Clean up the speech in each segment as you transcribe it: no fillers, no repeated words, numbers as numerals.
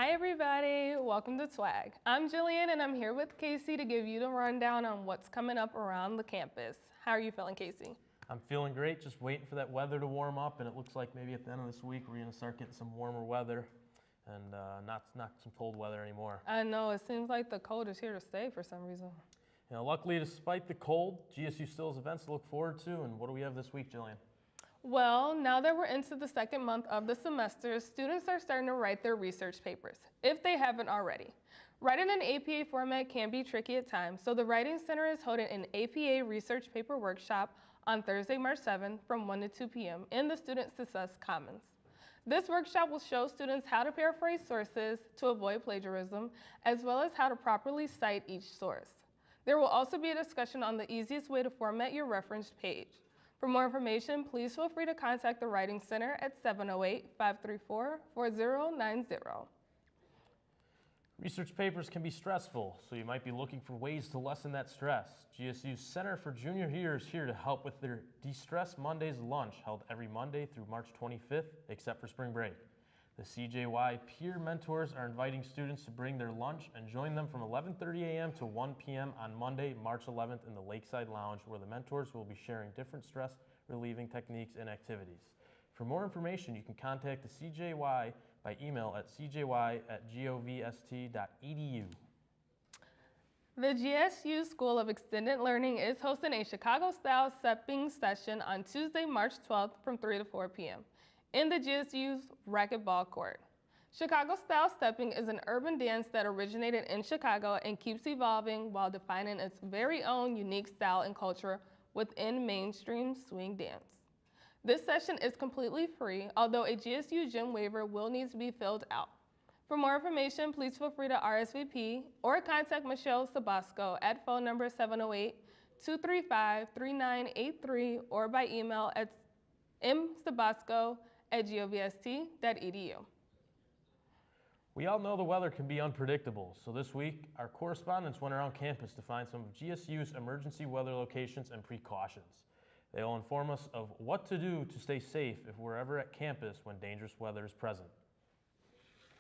Hi everybody, welcome to Swag. I'm Jillian and I'm here with Casey to give you the rundown on what's coming up around the campus. How are you feeling, Casey? I'm feeling great, just waiting for that weather to warm up, and it looks like maybe at the end of this week we're going to start getting some warmer weather and not some cold weather anymore. I know, it seems like the cold is here to stay for some reason. Luckily, despite the cold, GSU still has events to look forward to, and what do we have this week, Jillian? Well, now that we're into the second month of the semester, students are starting to write their research papers, if they haven't already. Writing in APA format can be tricky at times, so the Writing Center is holding an APA research paper workshop on Thursday, March 7th from 1 to 2 p.m. in the Student Success Commons. This workshop will show students how to paraphrase sources to avoid plagiarism, as well as how to properly cite each source. There will also be a discussion on the easiest way to format your reference page. For more information, please feel free to contact the Writing Center at 708-534-4090. Research papers can be stressful, so you might be looking for ways to lessen that stress. GSU's Center for Junior Year is here to help with their De-Stress Mondays lunch, held every Monday through March 25th, except for spring break. The CJY peer mentors are inviting students to bring their lunch and join them from 11:30 a.m. to 1 p.m. on Monday, March 11th in the Lakeside Lounge, where the mentors will be sharing different stress relieving techniques and activities. For more information, you can contact the CJY by email at cjy@govst.edu. The GSU School of Extended Learning is hosting a Chicago-style stepping session on Tuesday, March 12th from 3 to 4 p.m. in the GSU's racquetball court. Chicago-style stepping is an urban dance that originated in Chicago and keeps evolving while defining its very own unique style and culture within mainstream swing dance. This session is completely free, although a GSU gym waiver will need to be filled out. For more information, please feel free to RSVP or contact Michelle Sabasco at phone number 708-235-3983 or by email at msabasco@govst.edu. We all know the weather can be unpredictable, so this week our correspondents went around campus to find some of GSU's emergency weather locations and precautions. They will inform us of what to do to stay safe if we're ever at campus when dangerous weather is present.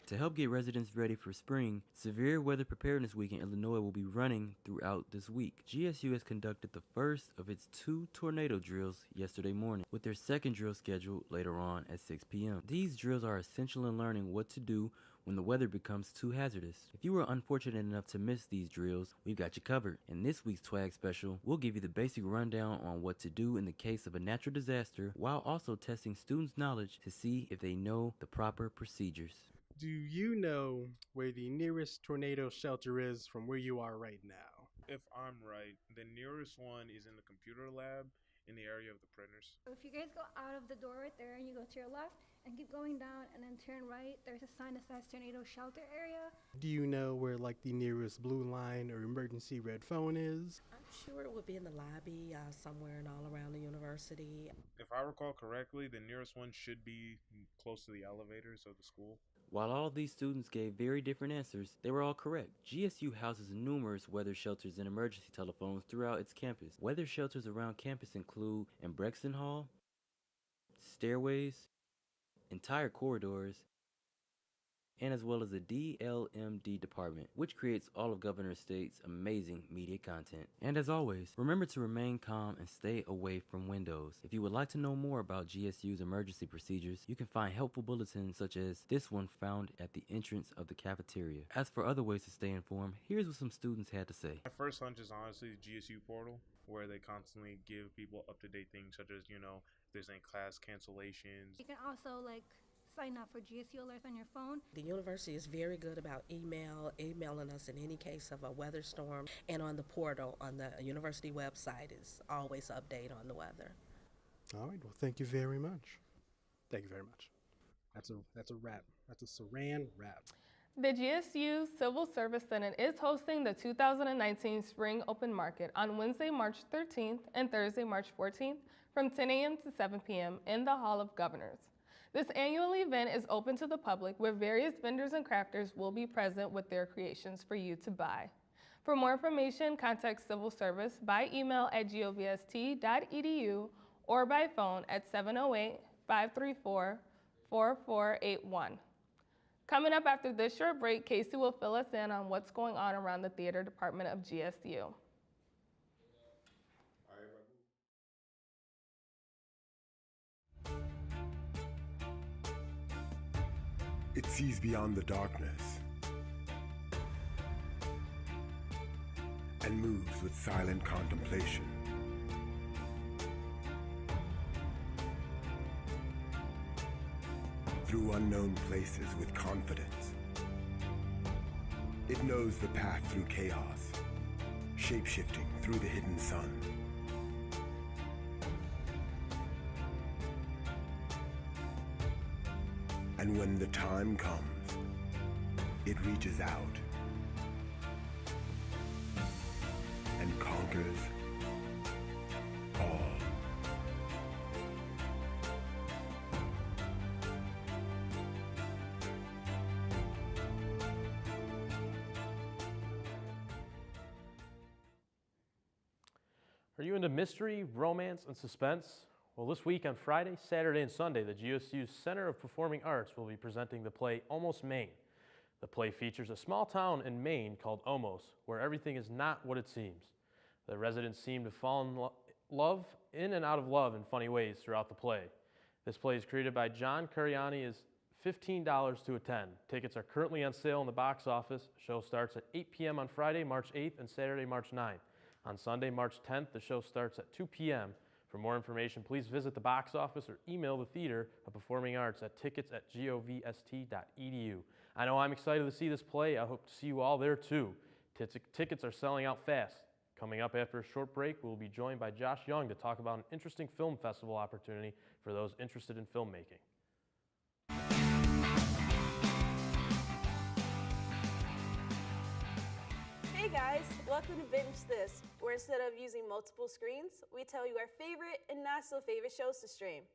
To help get residents ready for spring, Severe Weather Preparedness Week in Illinois will be running throughout this week. GSU has conducted the first of its 2 tornado drills yesterday morning, with their second drill scheduled later on at 6 p.m. These drills are essential in learning what to do when the weather becomes too hazardous. If you were unfortunate enough to miss these drills, we've got you covered. In this week's Twag Special, we'll give you the basic rundown on what to do in the case of a natural disaster, while also testing students' knowledge to see if they know the proper procedures. Do you know where the nearest tornado shelter is from where you are right now? If I'm right, the nearest one is in the computer lab in the area of the printers. If you guys go out of the door right there and you go to your left and keep going down and then turn right, there's a sign that says tornado shelter area. Do you know where like the nearest blue line or emergency red phone is? I'm sure it would be in the lobby somewhere and all around the university. If I recall correctly, the nearest one should be close to the elevators of the school. While all of these students gave very different answers, they were all correct. GSU houses numerous weather shelters and emergency telephones throughout its campus. Weather shelters around campus include in Brexton Hall, stairways, entire corridors, and as well as the DLMD department, which creates all of Governor State's amazing media content. And as always, remember to remain calm and stay away from windows. If you would like to know more about GSU's emergency procedures, you can find helpful bulletins such as this one found at the entrance of the cafeteria. As for other ways to stay informed, here's what some students had to say. My first hunch is honestly the GSU portal, where they constantly give people up-to-date things such as, if there's any class cancellations. You can also sign up for GSU alerts on your phone. The university is very good about emailing us in any case of a weather storm, and on the portal on the university website is always an update on the weather. All right, well, thank you very much. Thank you very much. That's a wrap. That's a Saran wrap. The GSU Civil Service Senate is hosting the 2019 Spring Open Market on Wednesday, March 13th and Thursday, March 14th from 10 a.m. to 7 p.m. in the Hall of Governors. This annual event is open to the public where various vendors and crafters will be present with their creations for you to buy. For more information, contact Civil Service by email at govst.edu or by phone at 708-534-4481. Coming up after this short break, Casey will fill us in on what's going on around the theater department of GSU. It sees beyond the darkness and moves with silent contemplation. Through unknown places with confidence. It knows the path through chaos, shape-shifting through the hidden sun. And when the time comes, it reaches out and conquers all. Are you into mystery, romance, and suspense? Well, this week on Friday, Saturday, and Sunday, the GSU Center of Performing Arts will be presenting the play Almost Maine. The play features a small town in Maine called Almost, where everything is not what it seems. The residents seem to fall in and out of love in funny ways throughout the play. This play is created by John Cariani, is $15 to attend. Tickets are currently on sale in the box office. Show starts at 8 p.m. on Friday, March 8th, and Saturday, March 9th. On Sunday, March 10th, the show starts at 2 p.m. For more information, please visit the box office or email the Theater of Performing Arts at tickets@govst.edu. I know I'm excited to see this play. I hope to see you all there too. Tickets are selling out fast. Coming up after a short break, we'll be joined by Josh Young to talk about an interesting film festival opportunity for those interested in filmmaking. Hey guys, welcome to Binge This, where instead of using multiple screens, we tell you our favorite and not so favorite shows to stream.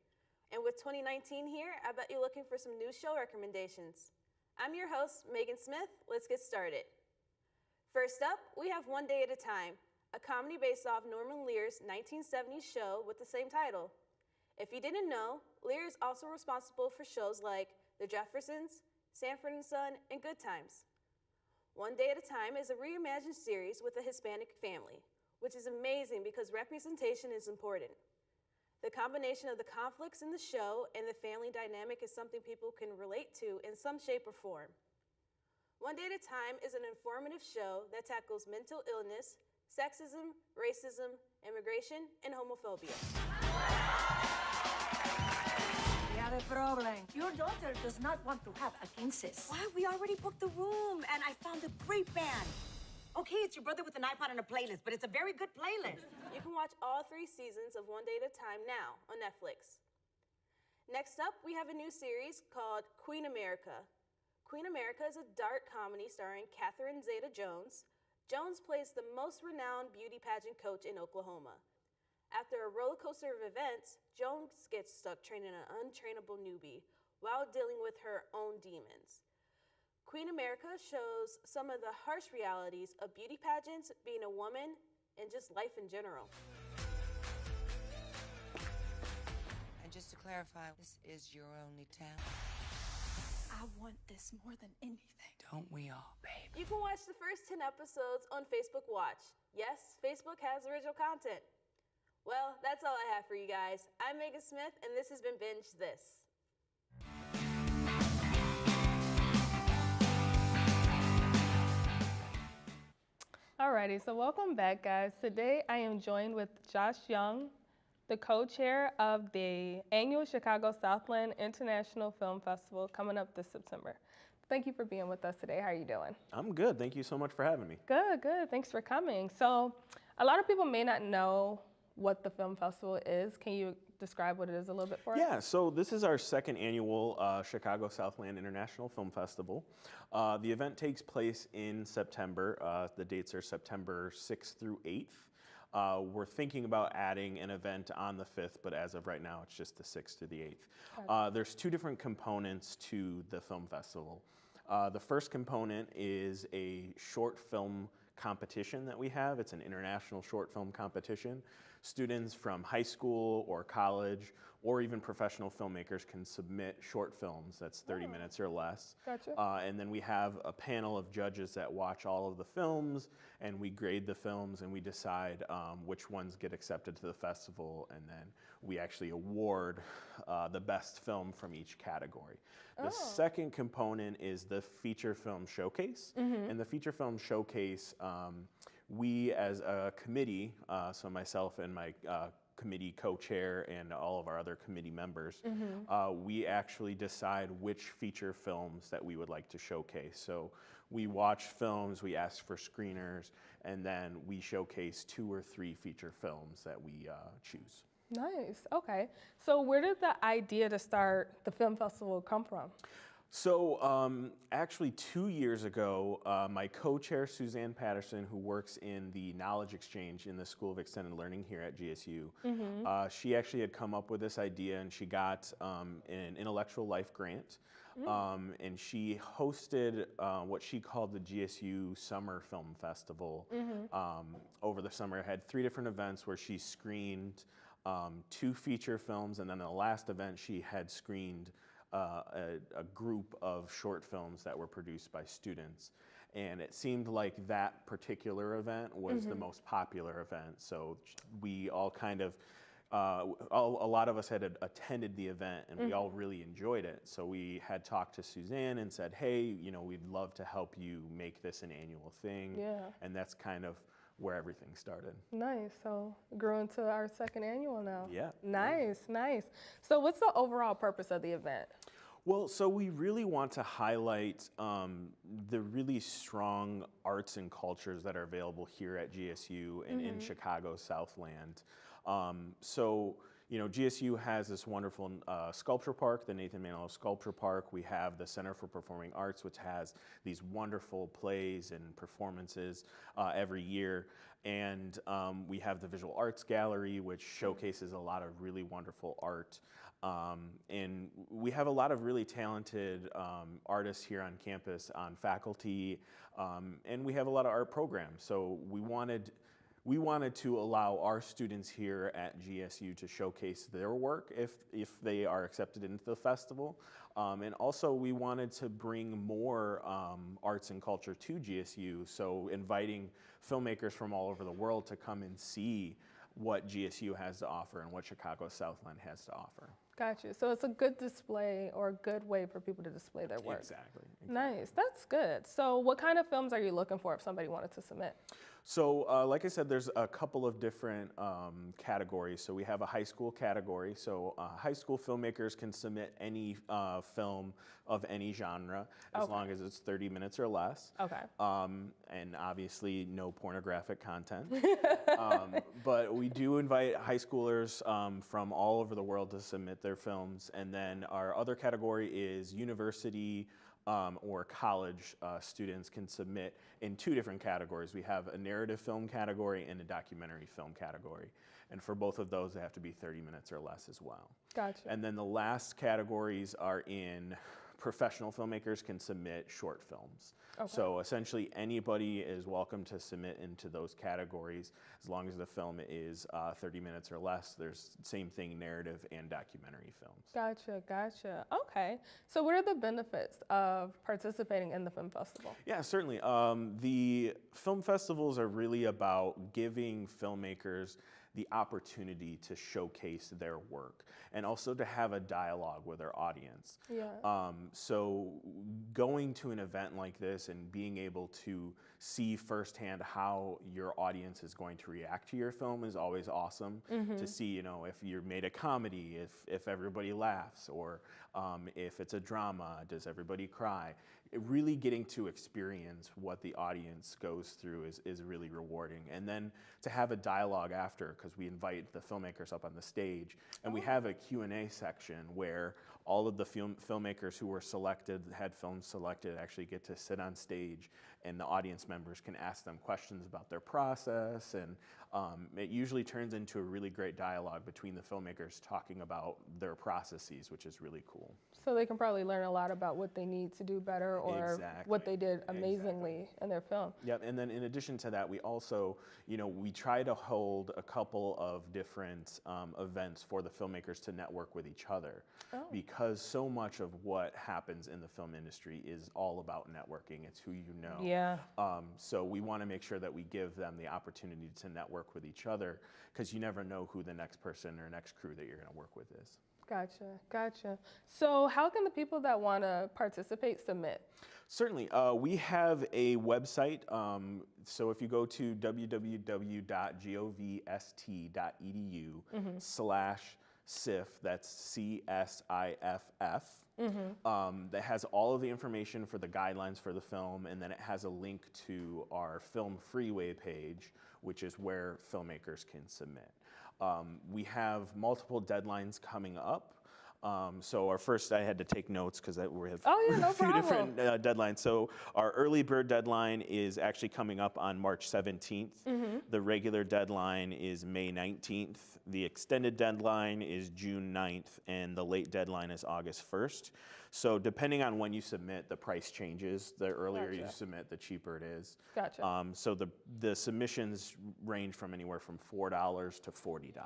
And with 2019 here, I bet you're looking for some new show recommendations. I'm your host, Megan Smith. Let's get started. First up, we have One Day at a Time, a comedy based off Norman Lear's 1970s show with the same title. If you didn't know, Lear is also responsible for shows like The Jeffersons, Sanford and Son, and Good Times. One Day at a Time is a reimagined series with a Hispanic family, which is amazing because representation is important. The combination of the conflicts in the show and the family dynamic is something people can relate to in some shape or form. One Day at a Time is an informative show that tackles mental illness, sexism, racism, immigration, and homophobia. We have a problem. Your daughter does not want to have a quinces. What? We already booked the room, and I found a great band. Okay, it's your brother with an iPod and a playlist, but it's a very good playlist. You can watch all 3 seasons of One Day at a Time now on Netflix. Next up, we have a new series called Queen America. Queen America is a dark comedy starring Catherine Zeta-Jones. Jones plays the most renowned beauty pageant coach in Oklahoma. After a roller coaster of events, Jones gets stuck training an untrainable newbie while dealing with her own demons. Queen America shows some of the harsh realities of beauty pageants, being a woman, and just life in general. And just to clarify, this is your only town? I want this more than anything. Don't we all, babe? You can watch the first 10 episodes on Facebook Watch. Yes, Facebook has original content. Well, that's all I have for you guys. I'm Megan Smith, and this has been Binge This. Alrighty, so welcome back, guys. Today I am joined with Josh Young, the co-chair of the annual Chicago Southland International Film Festival coming up this September. Thank you for being with us today. How are you doing? I'm good. Thank you so much for having me. Good, good. Thanks for coming. So a lot of people may not know what the film festival is. Can you describe what it is a little bit for us? Yeah, so this is our second annual Chicago Southland International Film Festival. The event takes place in September. The dates are September 6th through 8th. We're thinking about adding an event on the 5th, but as of right now, it's just the 6th through the 8th. There's 2 different components to the film festival. The first component is a short film competition that we have. It's an international short film competition. students from high school or college or even professional filmmakers can submit short films that's 30 minutes or less. Gotcha. And then we have a panel of judges that watch all of the films, and we grade the films, and we decide which ones get accepted to the festival, and then we actually award the best film from each category. The second component is the feature film showcase. And the feature film showcase, we as a committee, so myself and my committee co-chair and all of our other committee members, we actually decide which feature films that we would like to showcase. So we watch films, we ask for screeners, and then we showcase 2 or 3 feature films that we choose. Nice. Okay. So where did the idea to start the film festival come from? So actually 2 years ago, my co-chair, Suzanne Patterson, who works in the Knowledge Exchange in the School of Extended Learning here at GSU, she actually had come up with this idea, and she got an intellectual life grant. And she hosted what she called the GSU Summer Film Festival over the summer. It had 3 different events where she screened 2 feature films, and then the last event she had screened a group of short films that were produced by students. And it seemed like that particular event was the most popular event. So we all kind of, a lot of us had attended the event, and we all really enjoyed it. So we had talked to Suzanne and said, hey, you know, we'd love to help you make this an annual thing. Yeah. And that's kind of where everything started. Nice. So grew into our 2nd annual now. Yeah. Nice, nice. So what's the overall purpose of the event? Well, so we really want to highlight the really strong arts and cultures that are available here at GSU and in Chicago's Southland. So, you know, GSU has this wonderful sculpture park, the Nathan Manilow Sculpture Park. We have the Center for Performing Arts, which has these wonderful plays and performances every year. And we have the Visual Arts Gallery, which showcases a lot of really wonderful art. And we have a lot of really talented artists here on campus, on faculty, and we have a lot of art programs. So we wanted to allow our students here at GSU to showcase their work if they are accepted into the festival. And also we wanted to bring more arts and culture to GSU, so inviting filmmakers from all over the world to come and see what GSU has to offer and what Chicago Southland has to offer. Gotcha. So it's a good display or a good way for people to display their work. Exactly. Nice. That's good. So what kind of films are you looking for if somebody wanted to submit? So like I said, there's a couple of different categories. So we have a high school category. So high school filmmakers can submit any film of any genre as long as it's 30 minutes or less. Okay. And obviously no pornographic content. But we do invite high schoolers from all over the world to submit their films. And then our other category is university or college students can submit in 2 different categories. We have a narrative film category and a documentary film category. And for both of those, they have to be 30 minutes or less as well. Gotcha. And then the last categories are in professional filmmakers can submit short films. Okay. So essentially anybody is welcome to submit into those categories as long as the film is 30 minutes or less. There's same thing, narrative and documentary films. Gotcha, gotcha. Okay. So what are the benefits of participating in the film festival? Yeah, certainly. The film festivals are really about giving filmmakers the opportunity to showcase their work and also to have a dialogue with their audience. Yeah. So going to an event like this and being able to see firsthand how your audience is going to react to your film is always awesome. To see, you know, if you made a comedy, if everybody laughs, or if it's a drama, does everybody cry? Really getting to experience what the audience goes through is really rewarding. And then to have a dialogue after, because we invite the filmmakers up on the stage, and we have a Q&A section where all of the filmmakers who were selected, had films selected, actually get to sit on stage and the audience members can ask them questions about their process, and it usually turns into a really great dialogue between the filmmakers talking about their processes, which is really cool. So they can probably learn a lot about what they need to do better or what they did amazingly in their film. Yep, and then in addition to that, we also, we try to hold a couple of different events for the filmmakers to network with each other, because so much of what happens in the film industry is all about networking. It's who you know. Yeah. So we want to make sure that we give them the opportunity to network with each other, because you never know who the next person or next crew that you're going to work with is. Gotcha. So how can the people that want to participate submit? Certainly. We have a website. So if you go to www.govst.edu/CIFF, that's CSIFF, that has all of the information for the guidelines for the film, and then it has a link to our Film Freeway page, which is where filmmakers can submit. We have multiple deadlines coming up. So our first, I had to take notes because we have a few different deadlines. So our early bird deadline is actually coming up on March 17th. The regular deadline is May 19th. The extended deadline is June 9th, and the late deadline is August 1st. So depending on when you submit, the price changes. The earlier you submit, the cheaper it is. Gotcha. So the submissions range from anywhere from $4 to $40.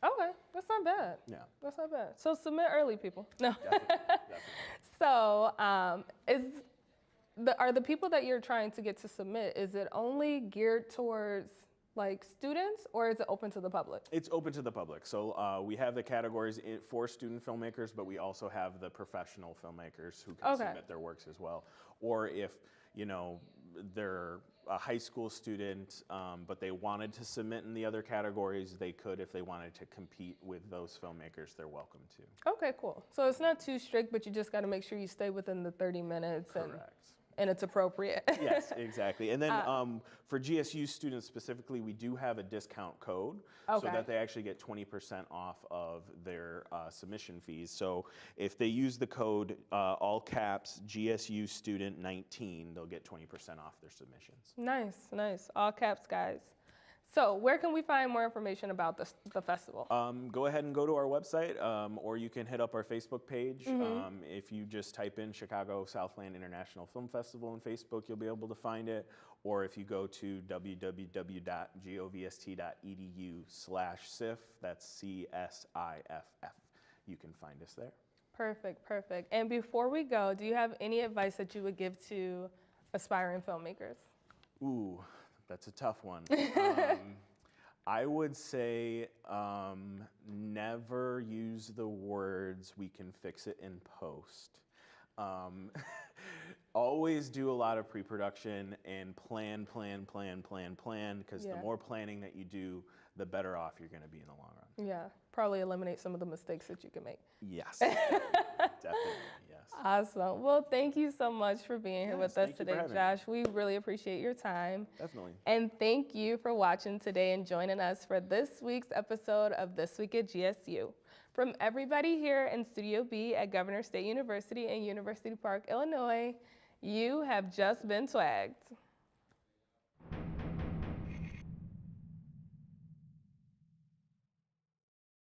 Okay, that's not bad. Yeah. That's not bad. So submit early, people. No. Definitely. So are the people that you're trying to get to submit, is it only geared towards like students, or is it open to the public? It's open to the public. So we have the categories for student filmmakers, but we also have the professional filmmakers who can submit their works as well. Or if, they're a high school student, but they wanted to submit in the other categories, they could. If they wanted to compete with those filmmakers, they're welcome to. Okay, cool. So it's not too strict, but you just got to make sure you stay within the 30 minutes. Correct. And it's appropriate. Yes, exactly. And then for GSU students specifically, we do have a discount code so that they actually get 20% off of their submission fees. So if they use the code all caps GSU student 19, they'll get 20% off their submissions. Nice. All caps, guys. So where can we find more information about the festival? Go ahead and go to our website, or you can hit up our Facebook page. If you just type in Chicago Southland International Film Festival on Facebook, you'll be able to find it. Or if you go to www.govst.edu/CIFF, that's CSIFF, you can find us there. Perfect. And before we go, do you have any advice that you would give to aspiring filmmakers? Ooh. That's a tough one. I would say never use the words "we can fix it in post." Always do a lot of pre-production and plan, because the more planning that you do, the better off you're going to be in the long run. Yeah, probably eliminate some of the mistakes that you can make. Yes, definitely, yes. Awesome. Well, thank you so much for being here with us today, Josh. We really appreciate your time. Definitely. And thank you for watching today and joining us for this week's episode of This Week at GSU. From everybody here in Studio B at Governor State University in University Park, Illinois, you have just been swagged.